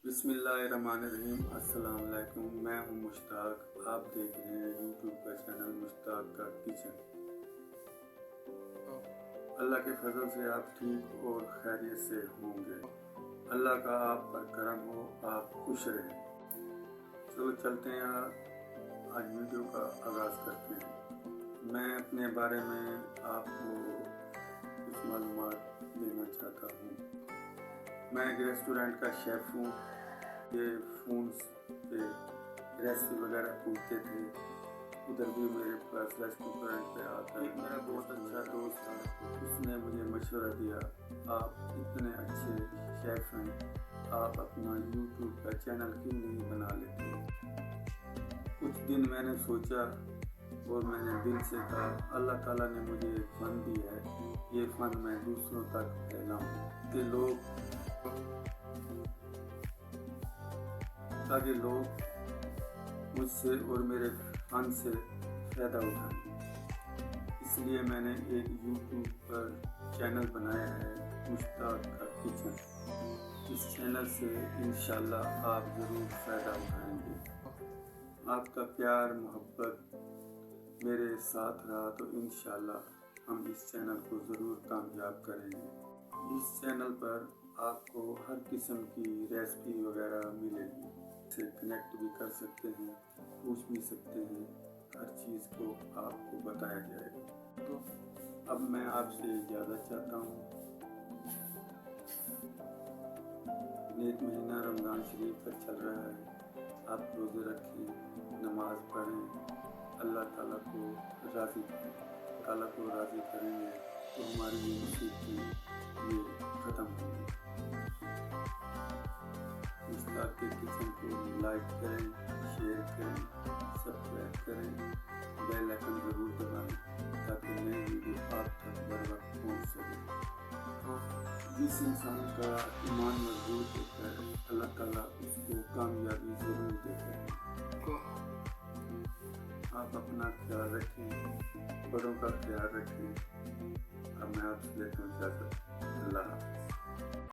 बिस्मिल्लाहिर्रहमानिर्रहीम। अस्सलाम वालेकुम। मैं हूं मुश्ताक। आप देख रहे हैं यूट्यूब का चैनल मुश्ताक का किचन। अल्लाह के फजल से आप ठीक और खैरियत से होंगे। अल्लाह का आप पर करम हो, आप खुश रहें। चलो चलते हैं, आज वीडियो का आगाज़ करते हैं। मैं अपने बारे में आपको कुछ मालूमात देना चाहता हूँ। मैं एक रेस्टोरेंट का शेफ़ हूँ। ये फ़ोन पे रेसिपी वगैरह पूछते थे, उधर भी मेरे पास रेस्टोरेंट पे आता है। मेरा बहुत अच्छा दोस्त था, उसने मुझे मशवरा दिया, आप इतने अच्छे शेफ़ हैं, आप अपना यूट्यूब का चैनल क्यों नहीं बना लेते। कुछ दिन मैंने सोचा और मैंने दिल से कहा, अल्लाह ताला ने मुझे एक फ़न दिया है, ये फ़न मैं दूसरों तक फैलाऊँ ताकि लोग मुझसे और मेरे फ़न से फ़ायदा उठाएं। इसलिए मैंने एक यूट्यूब पर चैनल बनाया है, मुश्ताक का किचन। इस चैनल से इंशाल्लाह आप ज़रूर फ़ायदा उठाएंगे। आपका प्यार मोहब्बत मेरे साथ रहा तो इंशाल्लाह हम इस चैनल को ज़रूर कामयाब करेंगे। इस चैनल पर आपको हर किस्म की रेसिपी वगैरह मिलेगी, से कनेक्ट भी कर सकते हैं, पूछ भी सकते हैं, हर चीज़ को आपको बताया जाएगा। तो अब मैं आपसे इजाज़त चाहता हूँ। नेक महीना रमज़ान शरीफ का चल रहा है, आप रोज़े रखें, नमाज़ पढ़ें, अल्लाह ताला को राज़ी करेंगे तो हमारी ये मुसीबतें ये ख़त्म होंगी। मुश्ताक के किचन को लाइक करें, शेयर करें, सब्सक्राइब करें, बेल आइकन ज़रूर दबाएं ताकि नई वीडियो आप तक बर वक्त पहुँच सके। जिस इंसान का ईमान मजबूत होता है, अल्लाह ताला उसको कामयाबी ज़रूर देता है। आप अपना ख्याल रखें, बड़ों का ख्याल रखें। अब मैं आपसे लेता हूँ इजाज़त। अल्लाह हाफ़िज़।